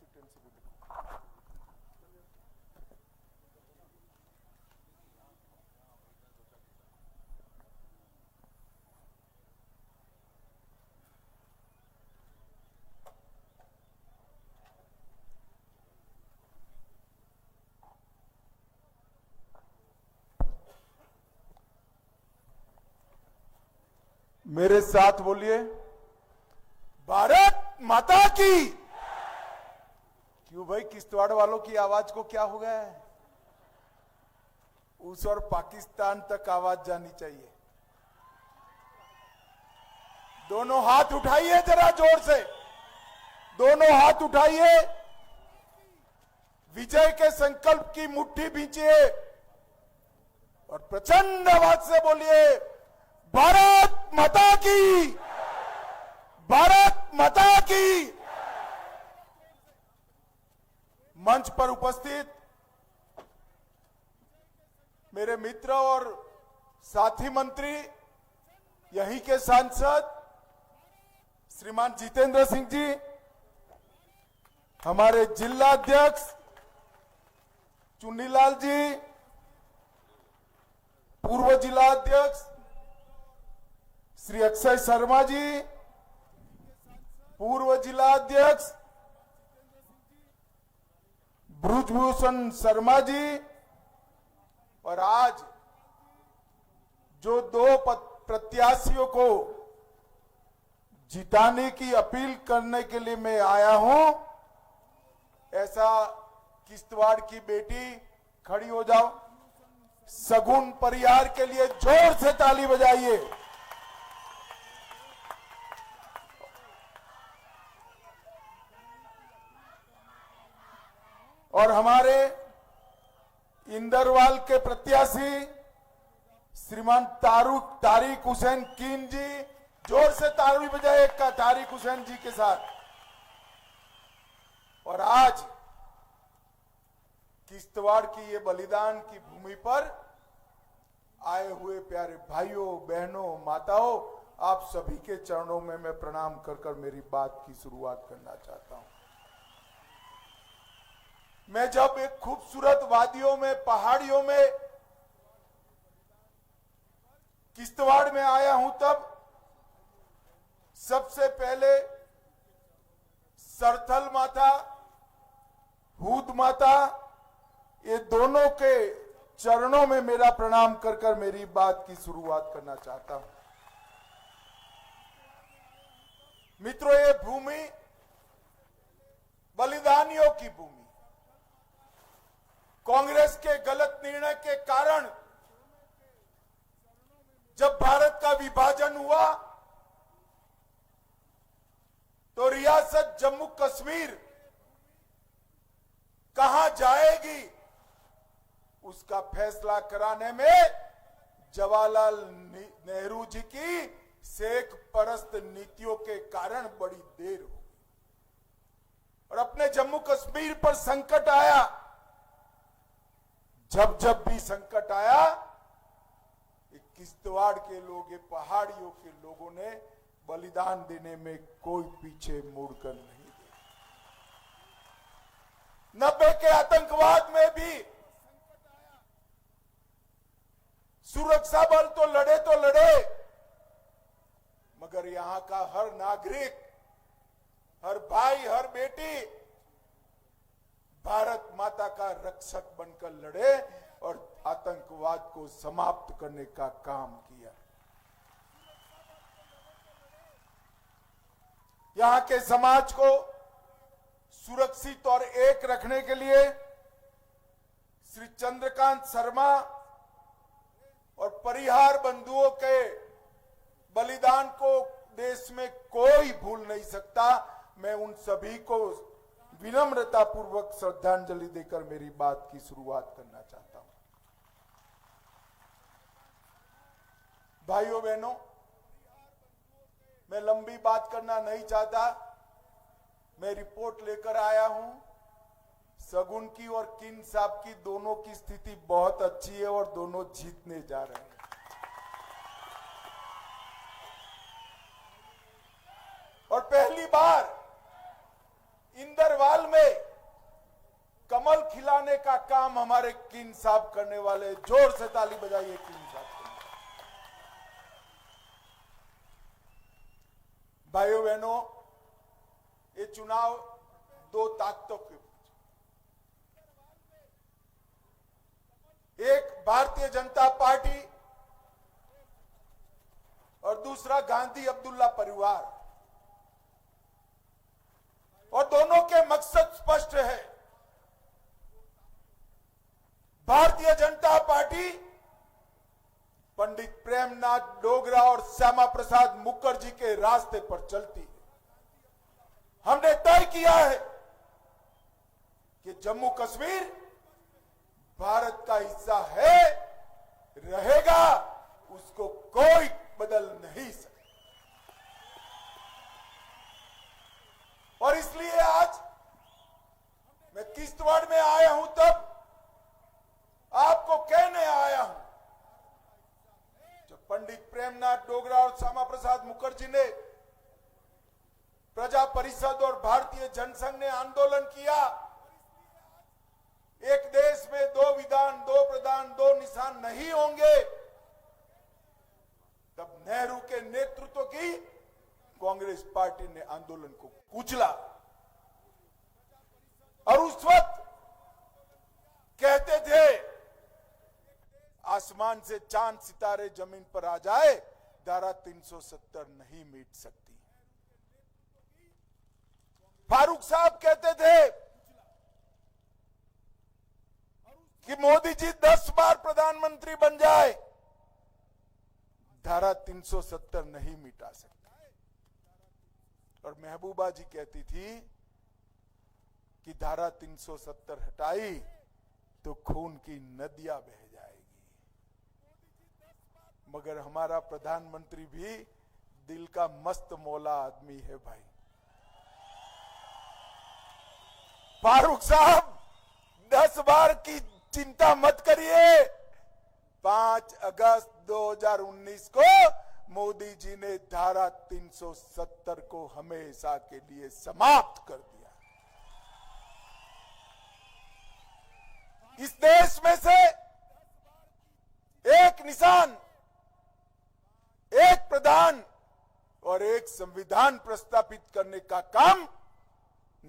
Constituency में देखो। मेरे साथ बोलिए, भारत माता की। क्यों भाई, किश्तवाड़ वालों की आवाज को क्या हो गया है? उस और पाकिस्तान तक आवाज जानी चाहिए। दोनों हाथ उठाइए जरा जोर से, दोनों हाथ उठाइए, विजय के संकल्प की मुट्ठी भींचिए और प्रचंड आवाज से बोलिए, भारत माता की, भारत माता की। मंच पर उपस्थित मेरे मित्र और साथी मंत्री, यहीं के सांसद श्रीमान जितेंद्र सिंह जी, हमारे जिला अध्यक्ष चुन्नीलाल जी, पूर्व जिला अध्यक्ष श्री अक्षय शर्मा जी, पूर्व जिला अध्यक्ष ब्रुजभूषण शर्मा जी, और आज जो दो प्रत्याशियों को जिताने की अपील करने के लिए मैं आया हूं, ऐसा किश्तवाड़ की बेटी खड़ी हो जाओ, सगुन परिवार के लिए जोर से ताली बजाइए। और हमारे इंदरवाल के प्रत्याशी श्रीमान तारिक हुसैन कीन जी, जोर से ताली बजाए का तारिक हुसैन जी के साथ। और आज किश्तवाड़ की ये बलिदान की भूमि पर आए हुए प्यारे भाइयों बहनों माताओं, आप सभी के चरणों में मैं प्रणाम कर कर मेरी बात की शुरुआत करना चाहता हूं। मैं जब एक खूबसूरत वादियों में, पहाड़ियों में, किश्तवाड़ में आया हूं, तब सबसे पहले सरथल माता, हूद माता, ये दोनों के चरणों में मेरा प्रणाम कर कर मेरी बात की शुरुआत करना चाहता हूं। मित्रों, ये भूमि बलिदानियों की भूमि, कांग्रेस के गलत निर्णय के कारण जब भारत का विभाजन हुआ तो रियासत जम्मू कश्मीर कहां जाएगी उसका फैसला कराने में जवाहरलाल नेहरू जी की शेख परस्त नीतियों के कारण बड़ी देर हो गई। और अपने जम्मू कश्मीर पर संकट आया, जब भी संकट आया, किश्तवाड़ के लोग, ये पहाड़ियों के लोगों ने बलिदान देने में कोई पीछे मुड़कर नहीं दिया। 90 के आतंकवाद में भी सुरक्षा बल तो लड़े, मगर यहां का हर नागरिक, हर भाई, हर बेटी भारत माता का रक्षक बनकर लड़े और आतंकवाद को समाप्त करने का काम किया। यहां के समाज को सुरक्षित और एक रखने के लिए श्री चंद्रकांत शर्मा और परिहार बंधुओं के बलिदान को देश में कोई भूल नहीं सकता। मैं उन सभी को विनम्रता पूर्वक श्रद्धांजलि देकर मेरी बात की शुरुआत करना चाहता हूं। भाइयों बहनों, मैं लंबी बात करना नहीं चाहता। मैं रिपोर्ट लेकर आया हूं। सगुन की और किन साहब की दोनों की स्थिति बहुत अच्छी है और दोनों जीतने जा रहे हैं। और पहली बार इंदरवाल में काम हमारे किंग साहब करने वाले हैं। जोर से ताली बजाइए किंग साहब के लिए। भाइयों बहनों, ये चुनाव दो ताकतों के बीच, एक भारतीय जनता पार्टी और दूसरा गांधी अब्दुल्ला परिवार, और दोनों के मकसद स्पष्ट है। भारतीय जनता पार्टी पंडित प्रेमनाथ डोगरा और श्यामा प्रसाद मुखर्जी के रास्ते पर चलती है। हमने तय किया है कि जम्मू कश्मीर भारत का हिस्सा है, रहेगा, उसको कोई बदल नहीं सकता। और इसलिए आज मैं किश्तवाड़ में आया हूं, तब आपको कहने आया हूं, जब पंडित प्रेमनाथ डोगरा और श्यामा प्रसाद मुखर्जी ने प्रजा परिषद और भारतीय जनसंघ ने आंदोलन किया, एक देश में दो विधान, दो प्रधान, दो निशान नहीं होंगे, तब नेहरू के नेतृत्व की कांग्रेस पार्टी ने आंदोलन को कुचला। और उस वक्त कहते थे, आसमान से चांद सितारे जमीन पर आ जाए, धारा 370 नहीं मिट सकती। फारूक साहब कहते थे कि मोदी जी 10 बार प्रधानमंत्री बन जाए, धारा 370 नहीं मिटा सकता। और महबूबा जी कहती थी कि धारा 370 हटाई तो खून की नदियां बह जाएगी। मगर हमारा प्रधानमंत्री भी दिल का मस्त मौला आदमी है भाई। फारूक साहब, 10 बार की चिंता मत करिए। 5 अगस्त 2019 को मोदी जी ने धारा 370 को हमेशा के लिए समाप्त कर दिया। इस देश में से एक निशान, एक प्रधान और एक संविधान प्रस्तापित करने का काम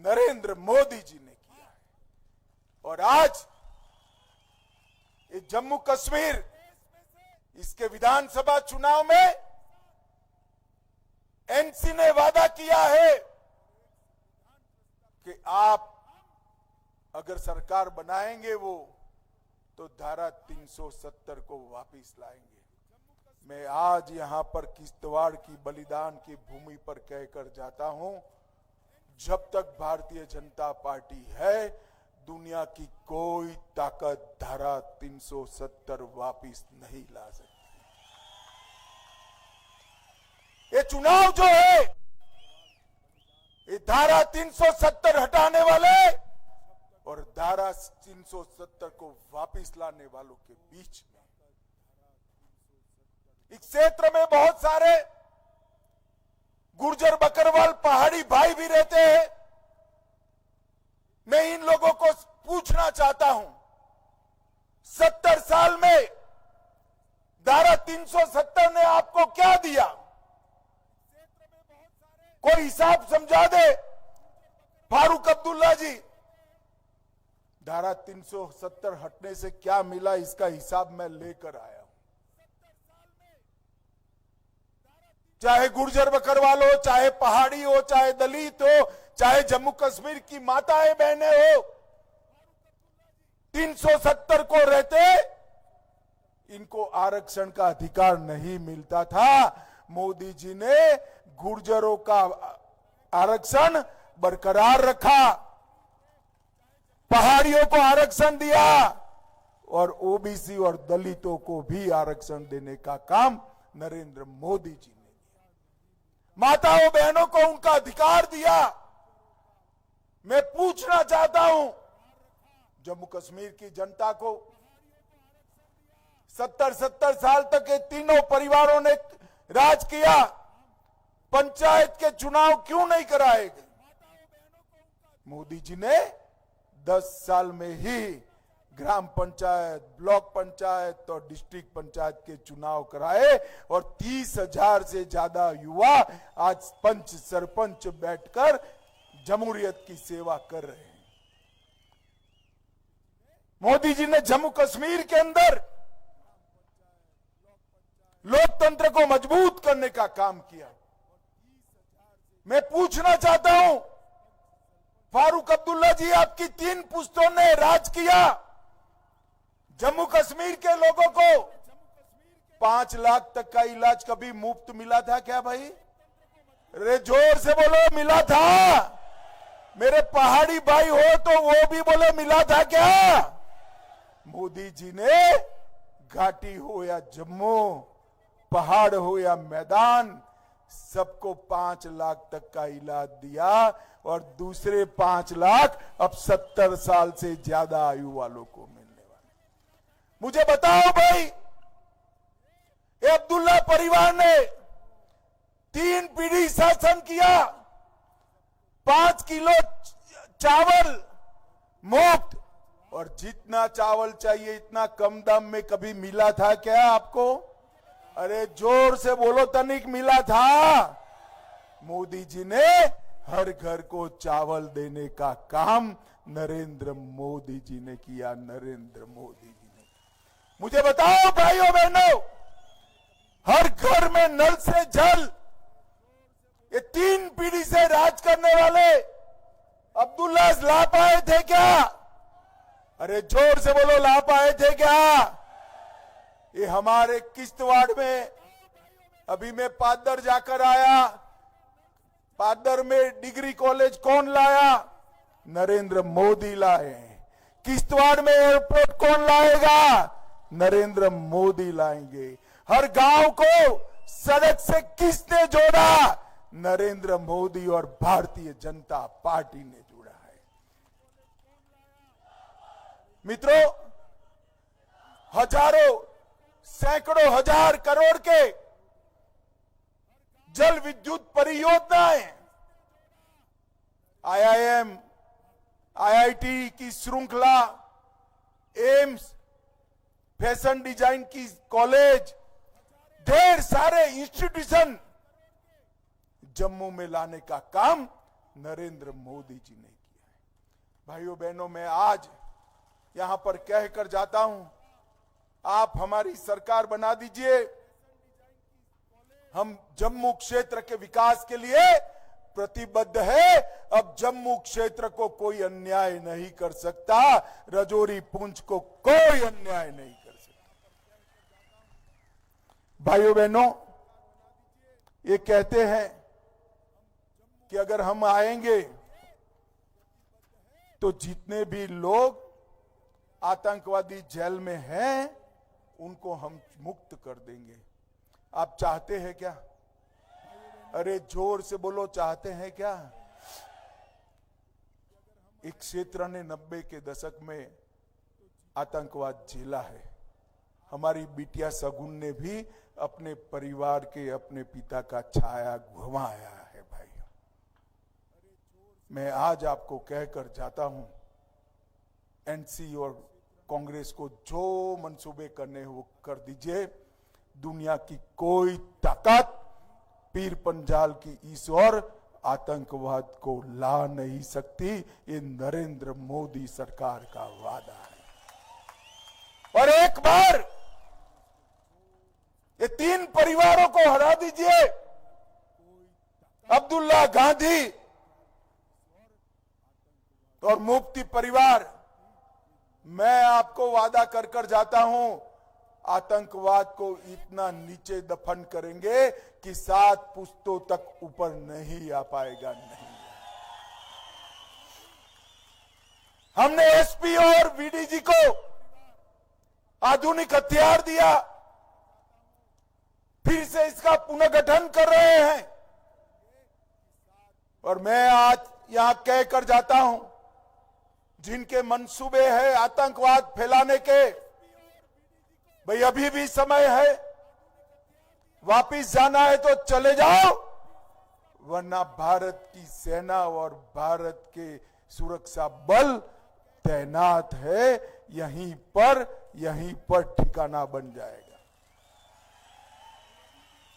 नरेंद्र मोदी जी ने किया है। और आज ये जम्मू कश्मीर, इसके विधानसभा चुनाव में एनसी ने वादा किया है कि आप अगर सरकार बनाएंगे वो, तो धारा 370 को वापस लाएंगे। मैं आज यहां पर किश्तवाड़ की बलिदान की भूमि पर कहकर जाता हूं, जब तक भारतीय जनता पार्टी है, दुनिया की कोई ताकत धारा 370 वापस नहीं ला सकती। ये चुनाव जो है, ये धारा 370 हटाने वाले और धारा 370 को वापस लाने वालों के बीच में। इस क्षेत्र में बहुत सारे गुर्जर बकरवाल पहाड़ी भाई भी रहते हैं। मैं इन लोगों को पूछना चाहता हूं, 70 साल में धारा 370 ने आपको क्या दिया? कोई हिसाब समझा दे फारूक अब्दुल्ला जी। धारा 370 हटने से क्या मिला, इसका हिसाब मैं लेकर आया हूं। चाहे गुर्जर बकरवाल हो, चाहे पहाड़ी हो, चाहे दलित हो, चाहे जम्मू कश्मीर की माताएं बहनें हो, 370 को रहते इनको आरक्षण का अधिकार नहीं मिलता था। मोदी जी ने गुर्जरों का आरक्षण बरकरार रखा, पहाड़ियों को आरक्षण दिया और ओबीसी और दलितों को भी आरक्षण देने का काम नरेंद्र मोदी जी ने किया। माताओं बहनों को उनका अधिकार दिया। मैं पूछना चाहता हूं जम्मू कश्मीर की जनता को, 70 साल तक ये तीनों परिवारों ने राज किया, पंचायत के चुनाव क्यों नहीं कराए गए? मोदी जी ने 10 साल में ही ग्राम पंचायत, ब्लॉक पंचायत और डिस्ट्रिक्ट पंचायत के चुनाव कराए और 30,000 से ज्यादा युवा आज पंच सरपंच बैठकर जमहूरियत की सेवा कर रहे हैं। मोदी जी ने जम्मू कश्मीर के अंदर लोकतंत्र को मजबूत करने का काम किया। मैं पूछना चाहता हूं, फारूक अब्दुल्ला जी, आपकी 3 पुश्तों ने राज किया, जम्मू कश्मीर के लोगों को 5 लाख तक का इलाज कभी मुफ्त मिला था क्या भाई? अरे जोर से बोलो, मिला था? मेरे पहाड़ी भाई हो तो वो भी बोलो, मिला था क्या? मोदी जी ने घाटी हो या जम्मू, पहाड़ हो या मैदान, सबको 5 लाख तक का इलाज दिया और दूसरे 5 लाख अब 70 साल से ज्यादा आयु वालों को मिलने वाले। मुझे बताओ भाई, ये अब्दुल्ला परिवार ने 3 पीढ़ी शासन किया, 5 किलो चावल मुफ्त, और जितना चावल चाहिए इतना कम दाम में कभी मिला था क्या आपको? अरे जोर से बोलो, तनिक मिला था? मोदी जी ने हर घर को चावल देने का काम नरेंद्र मोदी जी ने किया, नरेंद्र मोदी जी ने। मुझे बताओ भाइयों बहनों, हर घर में नल से जल, ये 3 पीढ़ी से राज करने वाले अब्दुल्ला ला पाए थे क्या? अरे जोर से बोलो, ला पाए थे क्या? ये हमारे किश्तवाड़ में, अभी मैं पादर जाकर आया, पादर में डिग्री कॉलेज कौन लाया? नरेंद्र मोदी लाए। किश्तवाड़ में एयरपोर्ट कौन लाएगा? नरेंद्र मोदी लाएंगे। हर गांव को सड़क से किसने जोड़ा? नरेंद्र मोदी और भारतीय जनता पार्टी ने जोड़ा है। मित्रों, हजारों, सैकड़ों हजार करोड़ के जल विद्युत परियोजनाएं, IIM, IIT की श्रृंखला, एम्स, फैशन डिजाइन की कॉलेज, ढेर सारे इंस्टीट्यूशन जम्मू में लाने का काम नरेंद्र मोदी जी ने किया है। भाइयों बहनों, मैं आज यहां पर कहकर जाता हूं, आप हमारी सरकार बना दीजिए। हम जम्मू क्षेत्र के विकास के लिए प्रतिबद्ध है। अब जम्मू क्षेत्र को कोई अन्याय नहीं कर सकता, रजौरी पुंछ को कोई अन्याय नहीं कर सकता। भाइयों बहनों, ये कहते हैं कि अगर हम आएंगे तो जितने भी लोग आतंकवादी जेल में हैं उनको हम मुक्त कर देंगे। आप चाहते हैं क्या? अरे जोर से बोलो, चाहते हैं क्या? एक क्षेत्र ने 90 के दशक में आतंकवाद झेला है। हमारी बिटिया सगुन ने भी अपने परिवार के, अपने पिता का छाया घुमाया है। भाइयों, मैं आज आपको कहकर जाता हूं, एनसी और कांग्रेस को जो मंसूबे करने हो कर दीजिए। दुनिया की कोई ताकत पीर पंजाल की इस ओर आतंकवाद को ला नहीं सकती। ये नरेंद्र मोदी सरकार का वादा है। और एक बार ये 3 परिवारों को हरा दीजिए, अब्दुल्ला, गांधी और मुफ्ती परिवार। मैं आपको वादा कर कर जाता हूं, आतंकवाद को इतना नीचे दफन करेंगे कि 7 पुश्तों तक ऊपर नहीं आ पाएगा। नहीं, हमने एसपी और वीडीजी को आधुनिक हथियार दिया, फिर से इसका पुनर्गठन कर रहे हैं। और मैं आज यहां कहकर जाता हूं, जिनके मंसूबे हैं आतंकवाद फैलाने के, भाई अभी भी समय है, वापिस जाना है तो चले जाओ, वरना भारत की सेना और भारत के सुरक्षा बल तैनात है। यहीं पर ठिकाना बन जाएगा।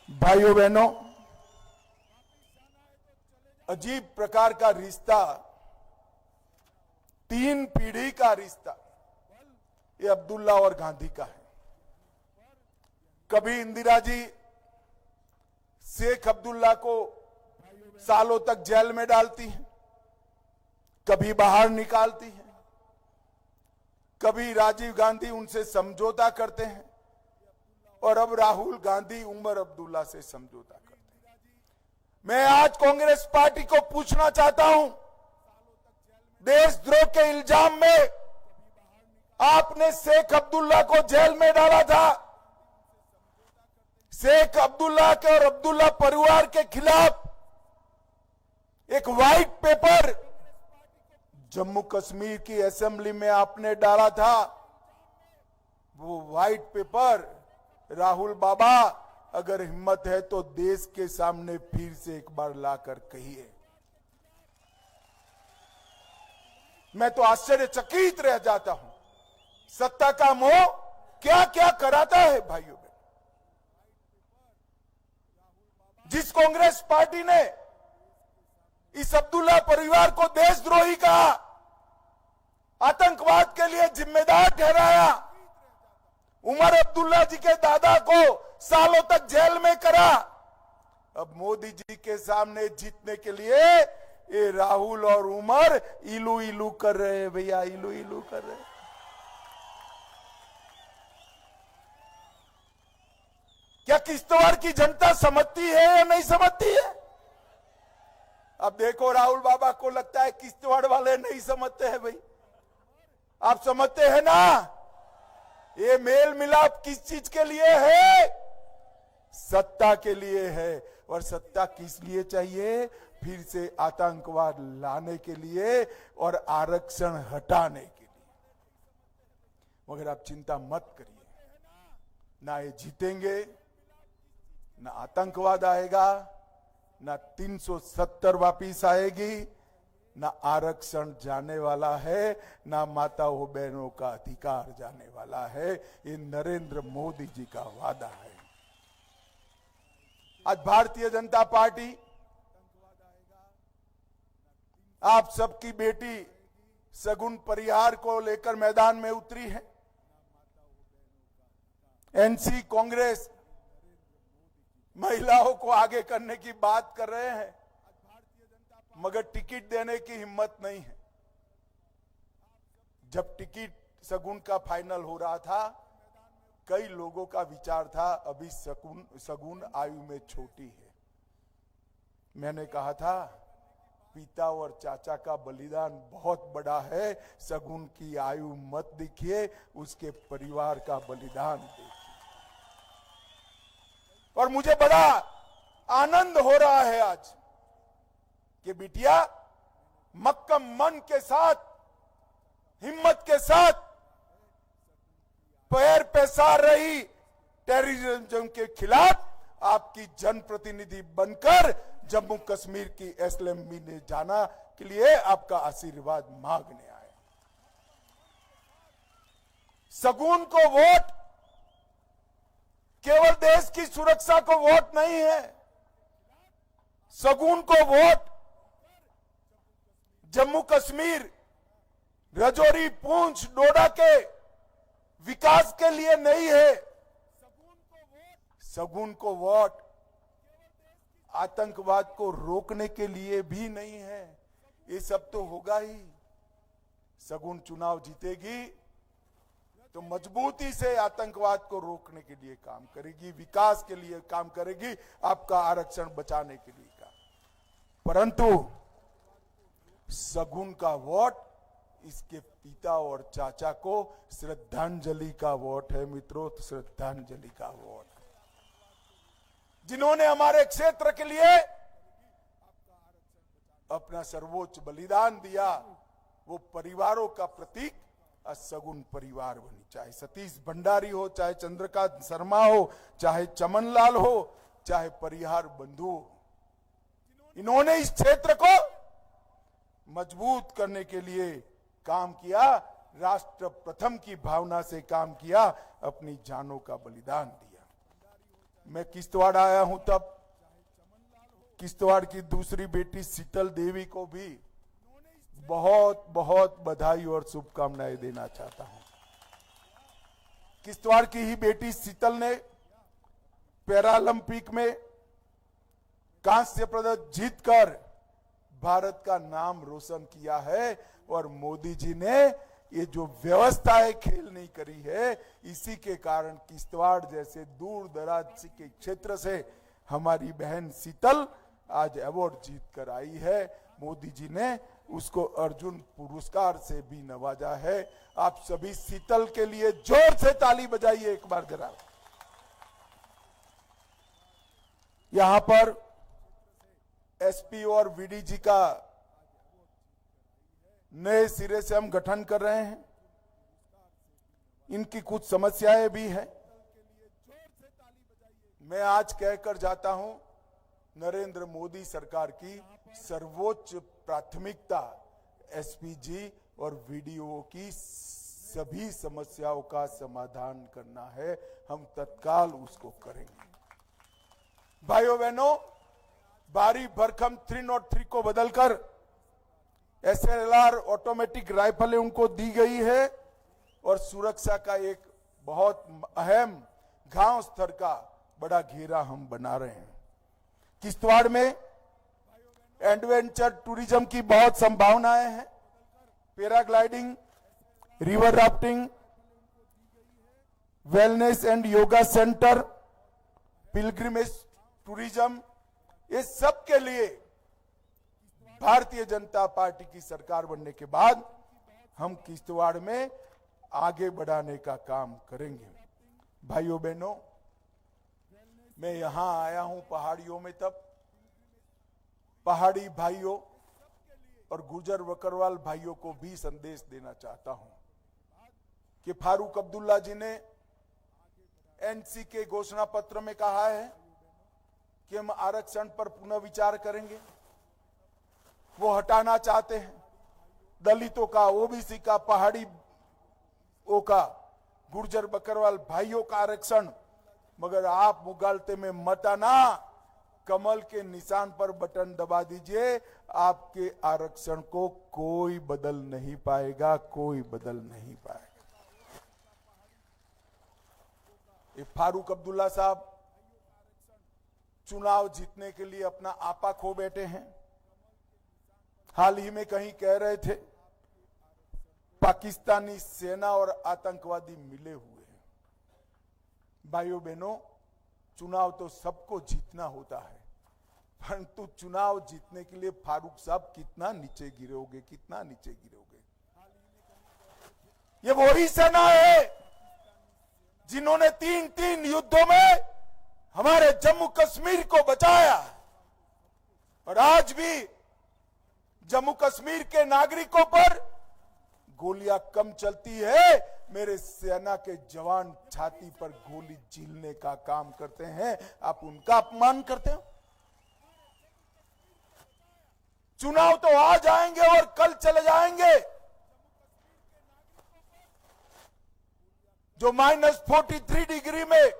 भाइयों बहनों, अजीब प्रकार का रिश्ता, 3 पीढ़ी का रिश्ता ये अब्दुल्ला और गांधी का है। कभी इंदिरा जी शेख अब्दुल्ला को सालों तक जेल में डालती हैं, कभी बाहर निकालती हैं, कभी राजीव गांधी उनसे समझौता करते हैं और अब राहुल गांधी उमर अब्दुल्ला से समझौता करते हैं। मैं आज कांग्रेस पार्टी को पूछना चाहता हूं, देशद्रोह के इल्जाम में आपने शेख अब्दुल्ला को जेल में डाला था। शेख अब्दुल्ला के और अब्दुल्ला परिवार के खिलाफ एक व्हाइट पेपर जम्मू कश्मीर की असेंबली में आपने डाला था। वो व्हाइट पेपर राहुल बाबा अगर हिम्मत है तो देश के सामने फिर से एक बार लाकर कहिए। मैं तो आश्चर्यचकित रह जाता हूं, सत्ता का मोह क्या क्या कराता है भाइयों बहनों। जिस कांग्रेस पार्टी ने इस अब्दुल्ला परिवार को देशद्रोही कहा, आतंकवाद के लिए जिम्मेदार ठहराया, उमर अब्दुल्ला जी के दादा को सालों तक जेल में करा, अब मोदी जी के सामने जीतने के लिए ये राहुल और उमर इलू इलू कर रहे हैं। भैया इलू इलू कर रहे हैं। क्या किश्तवाड़ की जनता समझती है या नहीं समझती है? अब देखो, राहुल बाबा को लगता है किश्तवाड़ वाले नहीं समझते हैं। भाई आप समझते हैं ना, ये मेल मिलाप किस चीज के लिए है? सत्ता के लिए है। और सत्ता किस लिए चाहिए? फिर से आतंकवाद लाने के लिए और आरक्षण हटाने के लिए। मगर आप चिंता मत करिए, ना ये जीतेंगे, ना आतंकवाद आएगा, ना 370 वापिस आएगी, ना आरक्षण जाने वाला है, ना माताओं बहनों का अधिकार जाने वाला है। ये नरेंद्र मोदी जी का वादा है। आज भारतीय जनता पार्टी आप सबकी बेटी सगुन परिहार को लेकर मैदान में उतरी है। एनसी कांग्रेस महिलाओं को आगे करने की बात कर रहे हैं, मगर टिकट देने की हिम्मत नहीं है। जब टिकट सगुन का फाइनल हो रहा था, कई लोगों का विचार था अभी सगुन आयु में छोटी है। मैंने कहा था पिता और चाचा का बलिदान बहुत बड़ा है, सगुन की आयु मत देखिए, उसके परिवार का बलिदान देखिए। और मुझे बड़ा आनंद हो रहा है आज कि बिटिया मक्कम मन के साथ, हिम्मत के साथ पैर पैसार रही टेररिज्म के खिलाफ आपकी जनप्रतिनिधि बनकर जम्मू कश्मीर की असेंबली में जाना के लिए आपका आशीर्वाद मांगने आए। सगुन को वोट केवल देश की सुरक्षा को वोट नहीं है, सगुन को वोट जम्मू कश्मीर, राजौरी, पुंछ, डोडा के विकास के लिए नहीं है। सगुन को वोट आतंकवाद को रोकने के लिए भी नहीं है। ये सब तो होगा ही। सगुन चुनाव जीतेगी तो मजबूती से आतंकवाद को रोकने के लिए काम करेगी, विकास के लिए काम करेगी, आपका आरक्षण बचाने के लिए काम। परंतु सगुन का वोट इसके पिता और चाचा को श्रद्धांजलि का वोट है मित्रों, श्रद्धांजलि का वोट, जिन्होंने हमारे क्षेत्र के लिए अपना सर्वोच्च बलिदान दिया। वो परिवारों का प्रतीक सगुन परिवार बनी, चाहे सतीश भंडारी हो, चाहे चंद्रकांत शर्मा हो, चाहे चमनलाल हो, चाहे परिहार बंधु हो। इन्होंने इस क्षेत्र को मजबूत करने के लिए काम किया, राष्ट्र प्रथम की भावना से काम किया, अपनी जानों का बलिदान दिया। मैं किश्तवाड़ आया हूं तब किश्तवाड़ की दूसरी बेटी शीतल देवी को भी बहुत बहुत बधाई और शुभकामनाएं देना चाहता हूं। किश्तवाड़ की ही बेटी शीतल ने पैरालंपिक में कांस्य पदक जीतकर भारत का नाम रोशन किया है। और मोदी जी ने ये जो व्यवस्था है खेल नहीं करी है, इसी के कारण किश्तवाड़ जैसे दूर दराज के क्षेत्र से हमारी बहन शीतल आज अवार्ड जीत कर आई है। मोदी जी ने उसको अर्जुन पुरस्कार से भी नवाजा है। आप सभी शीतल के लिए जोर से ताली बजाइए एक बार जरा। यहां पर एसपी और वीडीजी का नए सिरे से हम गठन कर रहे हैं। इनकी कुछ समस्याएं भी हैं। मैं आज कहकर जाता हूं, नरेंद्र मोदी सरकार की सर्वोच्च प्राथमिकता एसपीजी और वीडीओ की सभी समस्याओं का समाधान करना है। हम तत्काल उसको करेंगे। भाइयों बहनों, भारी भरकम 303 को बदलकर SLR ऑटोमेटिक राइफलें उनको दी गई है और सुरक्षा का एक बहुत अहम गांव स्तर का बड़ा घेरा हम बना रहे हैं। किश्तवाड़ में एडवेंचर टूरिज्म की बहुत संभावनाएं हैं। Paragliding, river rafting, wellness and yoga centre, pilgrimage tourism, ये सब के लिए भारतीय जनता पार्टी की सरकार बनने के बाद हम किश्तवाड़ में आगे बढ़ाने का काम करेंगे। भाइयों बहनों, मैं यहां आया हूं पहाड़ियों में, तब पहाड़ी भाइयों और गुर्जर बकरवाल भाइयों को भी संदेश देना चाहता हूं कि फारूक अब्दुल्ला जी ने एनसी के घोषणा पत्र में कहा है कि हम आरक्षण पर पुनः विचार करेंगे। वो हटाना चाहते हैं दलितों का, ओबीसी का, पहाड़ी का, गुर्जर बकरवाल भाइयों का आरक्षण। मगर आप मुगालते में मत आना, कमल के निशान पर बटन दबा दीजिए। आपके आरक्षण को कोई बदल नहीं पाएगा, कोई बदल नहीं पाएगा। ये फारूक अब्दुल्ला साहब चुनाव जीतने के लिए अपना आपा खो बैठे हैं। हाल ही में कहीं कह रहे थे पाकिस्तानी सेना और आतंकवादी मिले हुए हैं। भाइयों बहनों, चुनाव तो सबको जीतना होता है, परंतु चुनाव जीतने के लिए फारूक साहब कितना नीचे गिरोगे, कितना नीचे गिरोगे। ये वही सेना है जिन्होंने 3 युद्धों में हमारे जम्मू कश्मीर को बचाया, और आज भी जम्मू कश्मीर के नागरिकों पर गोलियां कम चलती है, मेरे सेना के जवान छाती पर गोली झीलने का काम करते हैं। आप उनका अपमान करते हो। चुनाव तो आ जाएंगे और कल चले जाएंगे। जो -43 डिग्री में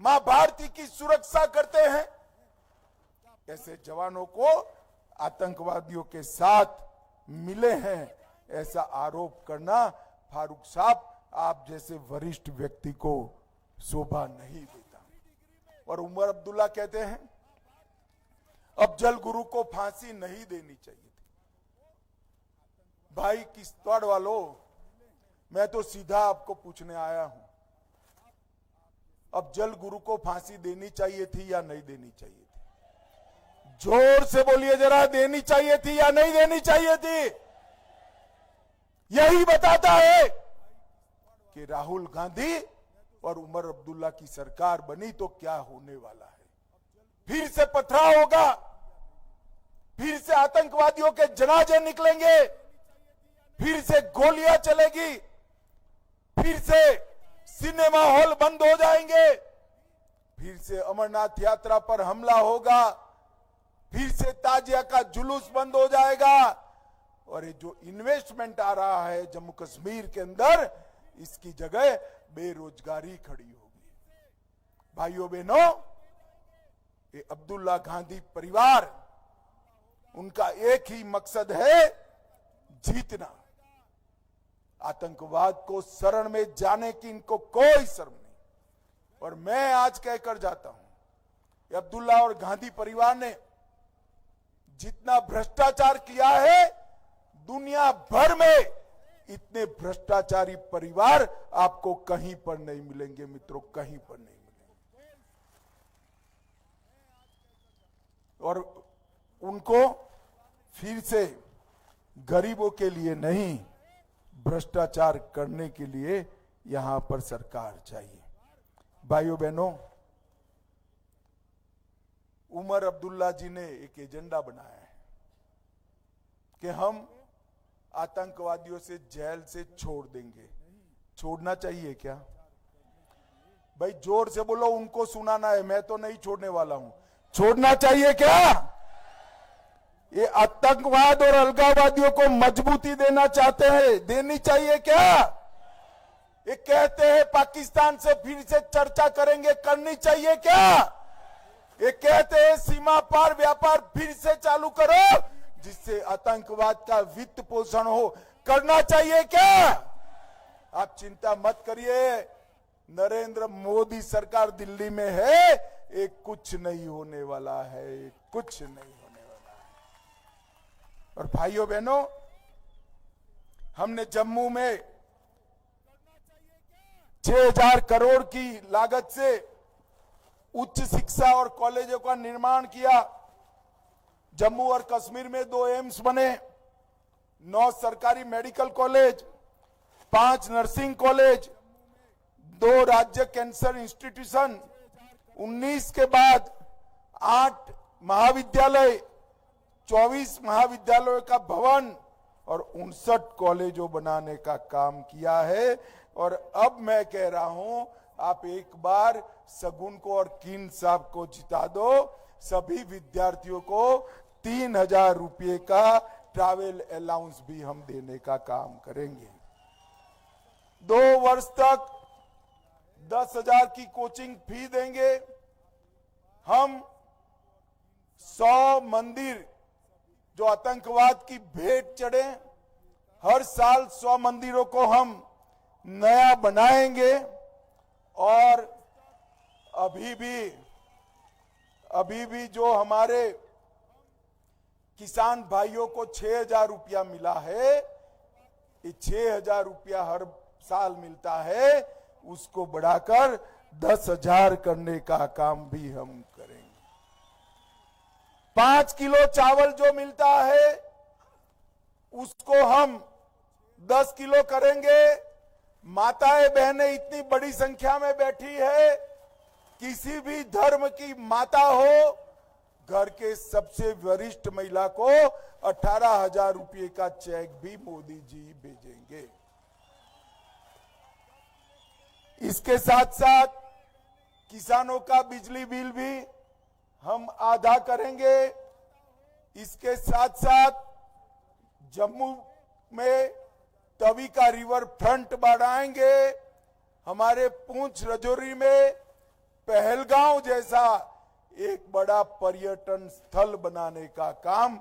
मां भारती की सुरक्षा करते हैं, ऐसे जवानों को आतंकवादियों के साथ मिले हैं, ऐसा आरोप करना फारूक साहब आप जैसे वरिष्ठ व्यक्ति को शोभा नहीं देता। और उमर अब्दुल्ला कहते हैं अफजल गुरु को फांसी नहीं देनी चाहिए थी। भाई किश्तवाड़ वालों, मैं तो सीधा आपको पूछने आया हूं, अफजल गुरु को फांसी देनी चाहिए थी या नहीं देनी चाहिए थी? जोर से बोलिए जरा, देनी चाहिए थी या नहीं देनी चाहिए थी? यही बताता है कि राहुल गांधी और उमर अब्दुल्ला की सरकार बनी तो क्या होने वाला है। फिर से पथराव होगा, फिर से आतंकवादियों के जनाजे निकलेंगे, फिर से गोलियां चलेगी, फिर से सिनेमा हॉल बंद हो जाएंगे, फिर से अमरनाथ यात्रा पर हमला होगा, फिर से ताजिया का जुलूस बंद हो जाएगा, और ये जो इन्वेस्टमेंट आ रहा है जम्मू कश्मीर के अंदर, इसकी जगह बेरोजगारी खड़ी होगी। भाइयों बहनों, ये अब्दुल्ला गांधी परिवार, उनका एक ही मकसद है, जीतना। आतंकवाद को शरण में जाने की इनको कोई शर्म नहीं। और मैं आज कहकर जाता हूं, अब्दुल्ला और गांधी परिवार ने जितना भ्रष्टाचार किया है, दुनिया भर में इतने भ्रष्टाचारी परिवार आपको कहीं पर नहीं मिलेंगे मित्रों, कहीं पर नहीं मिलेंगे। और उनको फिर से गरीबों के लिए नहीं, भ्रष्टाचार करने के लिए यहां पर सरकार चाहिए। भाइयों बहनों, उमर अब्दुल्ला जी ने एक एजेंडा बनाया है कि हम आतंकवादियों से जेल से छोड़ देंगे। छोड़ना चाहिए क्या? भाई जोर से बोलो, उनको सुनाना है, मैं तो नहीं छोड़ने वाला हूं। छोड़ना चाहिए क्या? ये आतंकवाद और अलगाववादियों को मजबूती देना चाहते हैं, देनी चाहिए क्या? ये कहते हैं पाकिस्तान से फिर से चर्चा करेंगे, करनी चाहिए क्या? ये कहते हैं सीमा पार व्यापार फिर से चालू करो, जिससे आतंकवाद का वित्त पोषण हो, करना चाहिए क्या? आप चिंता मत करिए, नरेंद्र मोदी सरकार दिल्ली में है, ये कुछ नहीं होने वाला है, कुछ नहीं होने वाला है। और भाइयों बहनों, हमने जम्मू में 6000 करोड़ की लागत से उच्च शिक्षा और कॉलेजों का निर्माण किया। जम्मू और कश्मीर में 2 एम्स बने, 9 सरकारी मेडिकल कॉलेज, 5 नर्सिंग कॉलेज, 2 राज्य कैंसर इंस्टीट्यूशन, 19 के बाद 8 महाविद्यालय, 24 महाविद्यालयों का भवन और 59 कॉलेजों बनाने का काम किया है। और अब मैं कह रहा हूं, आप एक बार सगुन को और कीन साहब को जिता दो, सभी विद्यार्थियों को 3000 रुपये का ट्रैवल अलाउंस भी हम देने का काम करेंगे। 2 वर्ष तक 10,000 की कोचिंग फी देंगे। हम 100 मंदिर जो आतंकवाद की भेंट चढ़े, हर साल 100 मंदिरों को हम नया बनाएंगे। और अभी भी जो हमारे किसान भाइयों को 6000 रुपया मिला है, ये 6000 रुपया हर साल मिलता है, उसको बढ़ाकर 10,000 करने का काम भी हम करेंगे। 5 किलो चावल जो मिलता है, उसको हम 10 किलो करेंगे। माताएं बहनें इतनी बड़ी संख्या में बैठी है, किसी भी धर्म की माता हो, घर के सबसे वरिष्ठ महिला को 18,000 रुपये का चेक भी मोदी जी भेजेंगे। इसके साथ साथ किसानों का बिजली बिल भी हम आधा करेंगे। इसके साथ साथ जम्मू में तवी का रिवर फ्रंट बढ़ाएंगे। हमारे पुंछ राजौरी में पहलगांव जैसा एक बड़ा पर्यटन स्थल बनाने का काम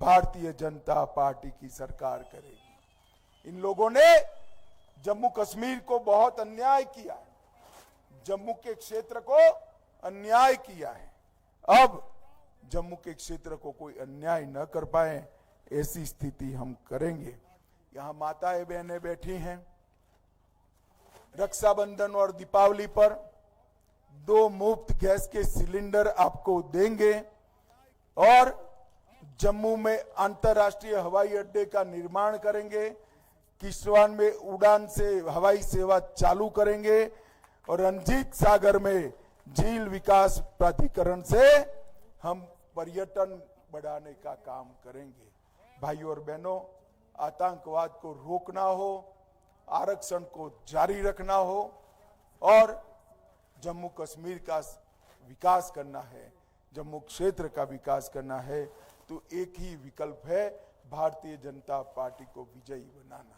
भारतीय जनता पार्टी की सरकार करेगी। इन लोगों ने जम्मू कश्मीर को बहुत अन्याय किया है, जम्मू के क्षेत्र को अन्याय किया है। अब जम्मू के क्षेत्र को कोई अन्याय न कर पाए, ऐसी स्थिति हम करेंगे। यहां माताएं बहनें बैठी हैं, रक्षाबंधन और दीपावली पर 2 मुफ्त गैस के सिलेंडर आपको देंगे। और जम्मू में अंतर्राष्ट्रीय हवाई अड्डे का निर्माण करेंगे। किश्तवाड़ में उड़ान से हवाई सेवा चालू करेंगे। और रंजीत सागर में झील विकास प्राधिकरण से हम पर्यटन बढ़ाने का काम करेंगे। भाइयों और बहनों, आतंकवाद को रोकना हो, आरक्षण को जारी रखना हो और जम्मू कश्मीर का विकास करना है, जम्मू क्षेत्र का विकास करना है, तो एक ही विकल्प है, भारतीय जनता पार्टी को विजयी बनाना।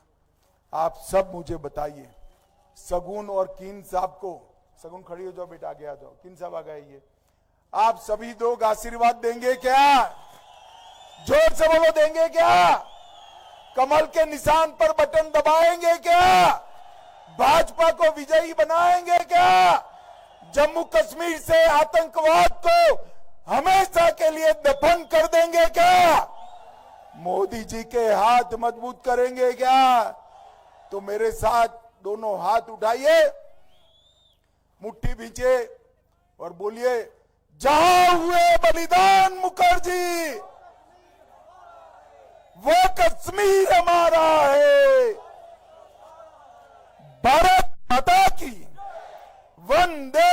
आप सब मुझे बताइए, सगुन और कीन साहब को, सगुन खड़ी हो जाओ बेटा, आगे आ जाओ, कीन साहब आ गए, ये आप सभी लोग आशीर्वाद देंगे क्या? जोर से बोलो, देंगे क्या? कमल के निशान पर बटन दबाएंगे क्या? भाजपा को विजयी बनाएंगे क्या? जम्मू कश्मीर से आतंकवाद को हमेशा के लिए दफन कर देंगे क्या? मोदी जी के हाथ मजबूत करेंगे क्या? तो मेरे साथ दोनों हाथ उठाइए, मुट्ठी भींचे और बोलिए, जहां हुए बलिदान मुखर्जी, वो कश्मीर हमारा है। भारत माता की वंदे